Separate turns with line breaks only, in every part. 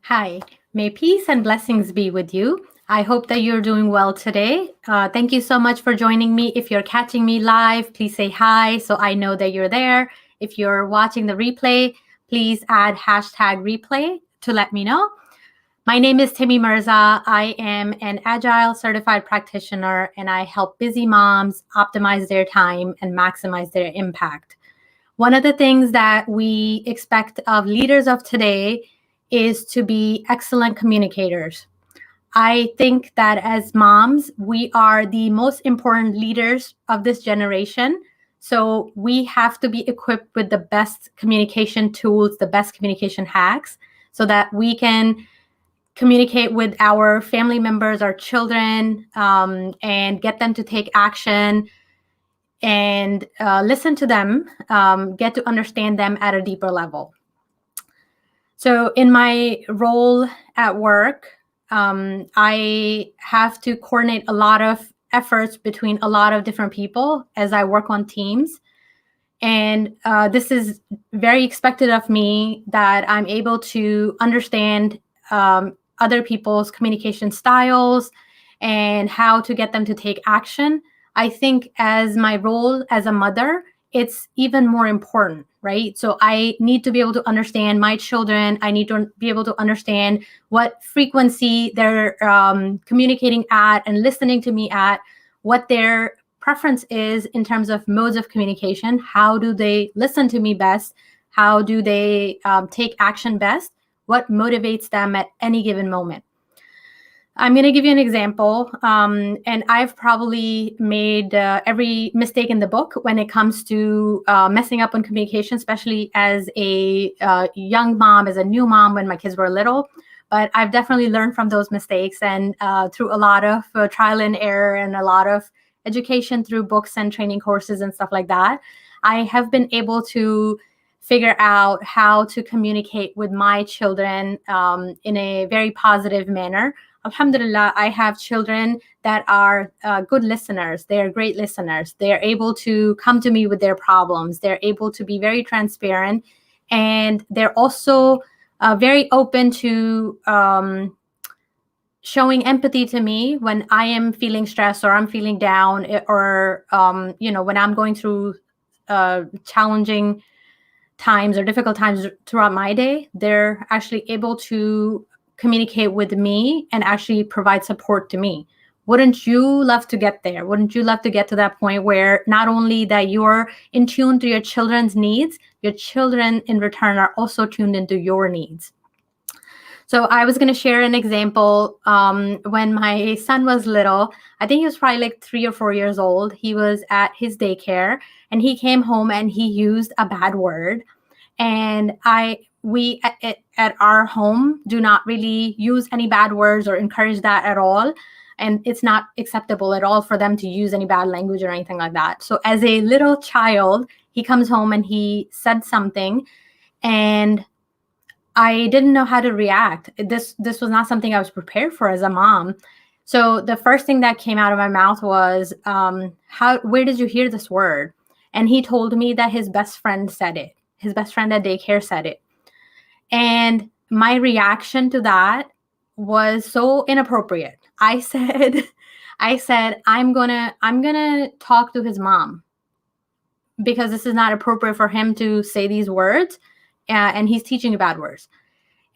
Hi, may peace and blessings be with you. I hope that you're doing well today. Thank you so much for joining me. If you're catching me live, please say hi so I know that you're there. If you're watching the replay, please add hashtag replay to let me know. My name is Timmy Mirza. I am an Agile certified practitioner and I help busy moms optimize their time and maximize their impact. One of the things that we expect of leaders of today is to be excellent communicators. I think that as moms, we are the most important leaders of this generation. So we have to be equipped with the best communication tools, the best communication hacks, so that we can communicate with our family members, our children, and get them to take action and listen to them, get to understand them at a deeper level. So in my role at work, I have to coordinate a lot of efforts between a lot of different people as I work on teams. And this is very expected of me that I'm able to understand other people's communication styles and how to get them to take action. I think as my role as a mother, it's even more important, right? So I need to be able to understand my children. I need to be able to understand what frequency they're communicating at and listening to me at, what their preference is in terms of modes of communication. How do they listen to me best? How do they take action best? What motivates them at any given moment? I'm going to give you an example, and I've probably made every mistake in the book when it comes to messing up on communication, especially as a young mom, as a new mom when my kids were little. But I've definitely learned from those mistakes, and through a lot of trial and error and a lot of education through books and training courses and stuff like that, I have been able to figure out how to communicate with my children in a very positive manner. Alhamdulillah, I have children that are good listeners. They're great listeners. They're able to come to me with their problems. They're able to be very transparent. And they're also very open to showing empathy to me when I am feeling stressed or I'm feeling down or, when I'm going through challenging times or difficult times throughout my day. They're actually able to communicate with me and actually provide support to me. Wouldn't you love to get there? Wouldn't you love to get to that point where not only that you're in tune to your children's needs, your children in return are also tuned into your needs? So I was going to share an example. When my son was little, I think he was probably like 3 or 4 years old. He was at his daycare and he came home and he used a bad word. And we at our home do not really use any bad words or encourage that at all. And it's not acceptable at all for them to use any bad language or anything like that. So as a little child, he comes home and he said something and I didn't know how to react. This was not something I was prepared for as a mom. So the first thing that came out of my mouth was, where did you hear this word? And he told me that his best friend said it. His best friend at daycare said it. And my reaction to that was so inappropriate. I said, I'm gonna talk to his mom because this is not appropriate for him to say these words. And he's teaching bad words.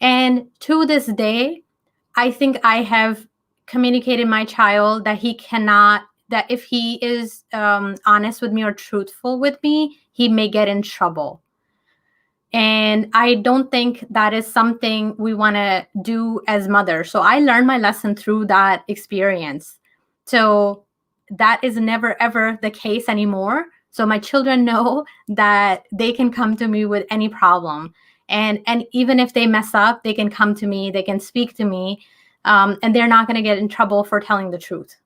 And to this day, I think I have communicated my child that that if he is honest with me or truthful with me, he may get in trouble. And I don't think that is something we want to do as mothers. So I learned my lesson through that experience. So that is never, ever the case anymore. So my children know that they can come to me with any problem. And even if they mess up, they can come to me, they can speak to me, and they're not going to get in trouble for telling the truth.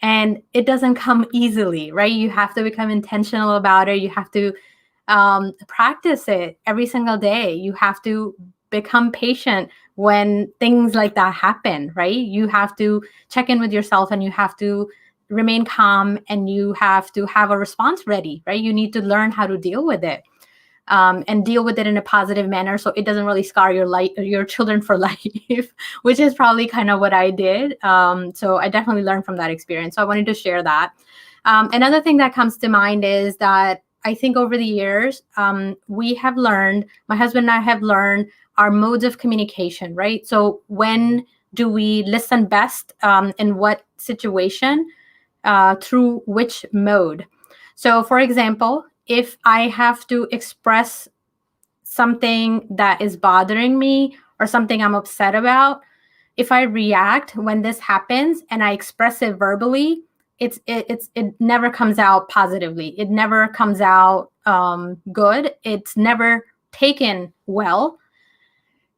And it doesn't come easily, right? You have to become intentional about it. You have to practice it every single day. You have to become patient when things like that happen, right? You have to check in with yourself and you have to remain calm and you have to have a response ready, right? You need to learn how to deal with it. and deal with it in a positive manner so it doesn't really scar your children for life, which is probably kind of what I did. So I definitely learned from that experience. So I wanted to share that. Another thing that comes to mind is that I think over the years, we have learned, my husband and I have learned our modes of communication, right? So when do we listen best, in what situation, through which mode? So for example, if I have to express something that is bothering me or something I'm upset about, if I react when this happens and I express it verbally, it never comes out positively. It never comes out good. It's never taken well,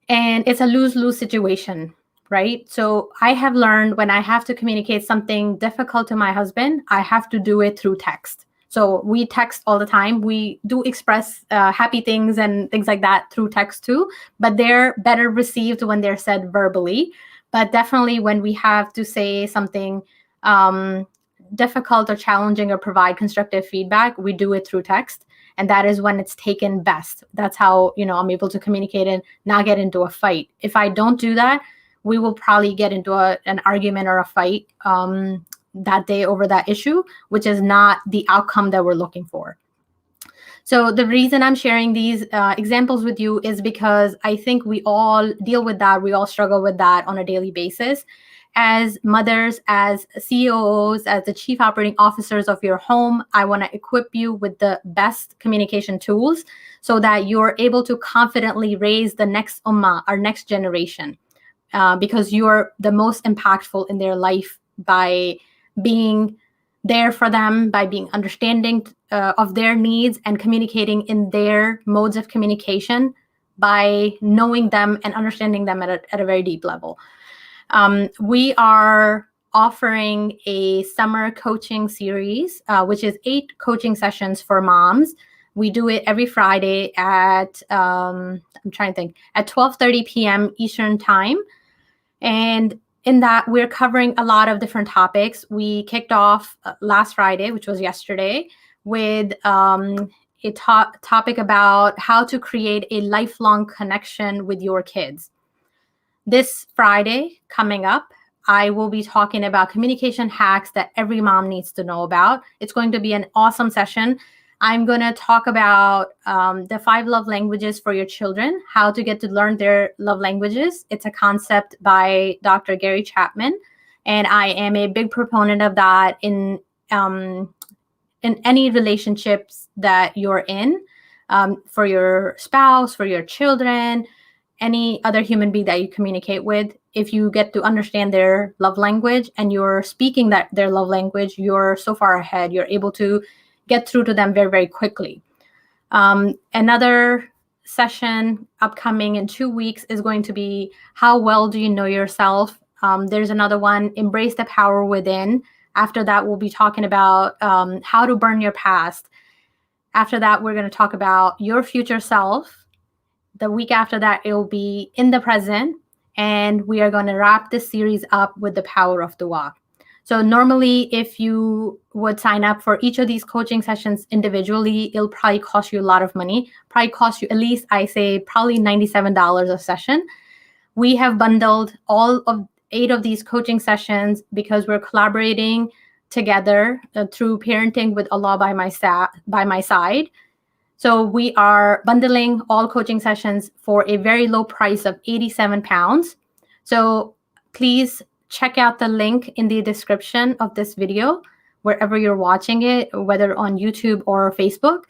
and it's a lose-lose situation, right? So I have learned when I have to communicate something difficult to my husband, I have to do it through text. So we text all the time. We do express happy things and things like that through text too, but they're better received when they're said verbally. But definitely when we have to say something difficult or challenging or provide constructive feedback, we do it through text. And that is when it's taken best. That's how, I'm able to communicate and not get into a fight. If I don't do that, we will probably get into an argument or a fight that day over that issue, which is not the outcome that we're looking for. So the reason I'm sharing these examples with you is because I think we all deal with that. We all struggle with that on a daily basis. As mothers, as COOs, as the chief operating officers of your home, I want to equip you with the best communication tools so that you're able to confidently raise the next ummah, our next generation, because you're the most impactful in their life by being there for them, by being understanding of their needs and communicating in their modes of communication, by knowing them and understanding them at a very deep level. We are offering a summer coaching series, which is 8 coaching sessions for moms. We do it every Friday at, at 12:30 p.m. Eastern time. And in that, we're covering a lot of different topics. We kicked off last Friday, which was yesterday, with a topic about how to create a lifelong connection with your kids. This Friday coming up, I will be talking about communication hacks that every mom needs to know about. It's going to be an awesome session. I'm going to talk about the 5 love languages for your children, how to get to learn their love languages. It's a concept by Dr. Gary Chapman, and I am a big proponent of that in any relationships that you're in, for your spouse, for your children, any other human being that you communicate with. If you get to understand their love language and you're speaking their love language, you're so far ahead. You're able to get through to them very, very quickly. Another session upcoming in 2 weeks is going to be how well do you know yourself? There's another one, embrace the power within. After that, we'll be talking about how to burn your past. After that, we're going to talk about your future self. The week after that, it will be in the present. And we are going to wrap this series up with the power of dua. So normally, if you would sign up for each of these coaching sessions individually, it'll probably cost you a lot of money. Probably cost you at least, I say, probably $97 a session. We have bundled all of 8 of these coaching sessions because we're collaborating together through Parenting with Allah by my side. So we are bundling all coaching sessions for a very low price of £87. So please check out the link in the description of this video, wherever you're watching it, whether on YouTube or Facebook.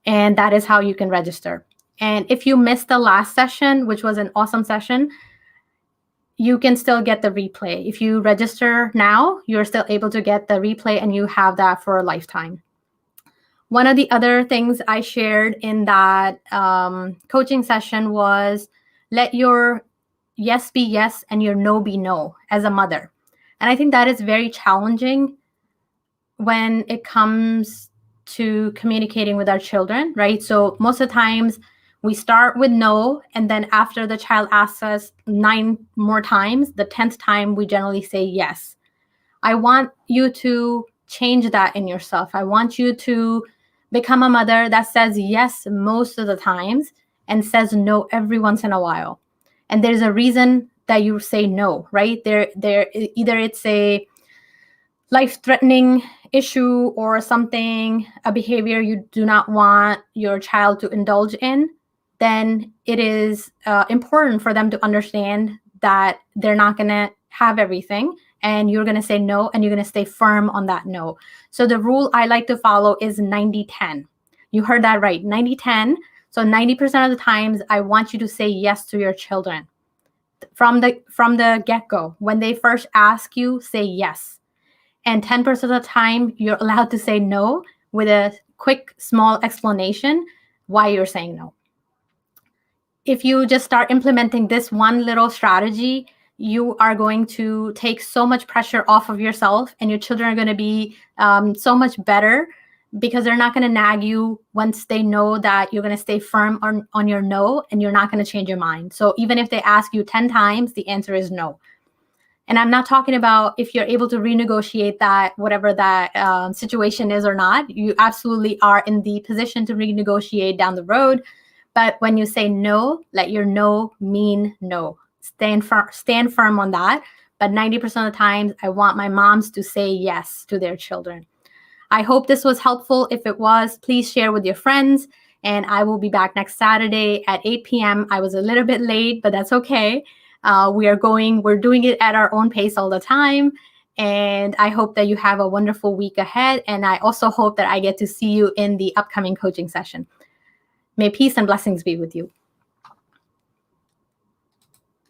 And that is how you can register. And if you missed the last session, which was an awesome session, you can still get the replay. If you register now, you're still able to get the replay and you have that for a lifetime. One of the other things I shared in that coaching session was let your yes be yes and your no be no as a mother. And I think that is very challenging when it comes to communicating with our children, right? So most of the times we start with no, and then after the child asks us 9 more times, the 10th time we generally say yes. I want you to change that in yourself. I want you to Become a mother that says yes most of the times and says no every once in a while. And there's a reason that you say no, right? Either it's a life-threatening issue or something, a behavior you do not want your child to indulge in, then it is important for them to understand that they're not going to have everything, and you're going to say no, and you're going to stay firm on that no. So the rule I like to follow is 90-10. You heard that right, 90-10. So 90% of the times I want you to say yes to your children. From the get-go, when they first ask you, say yes. And 10% of the time, you're allowed to say no with a quick, small explanation why you're saying no. If you just start implementing this one little strategy, you are going to take so much pressure off of yourself, and your children are going to be so much better because they're not going to nag you once they know that you're going to stay firm on your no, and you're not going to change your mind. So even if they ask you 10 times, the answer is no. And I'm not talking about if you're able to renegotiate that, whatever that situation is or not. You absolutely are in the position to renegotiate down the road. But when you say no, let your no mean no. Stand firm on that. But 90% of the times, I want my moms to say yes to their children. I hope this was helpful. If it was, please share with your friends. And I will be back next Saturday at 8 p.m. I was a little bit late, but that's okay. We're doing it at our own pace all the time. And I hope that you have a wonderful week ahead. And I also hope that I get to see you in the upcoming coaching session. May peace and blessings be with you.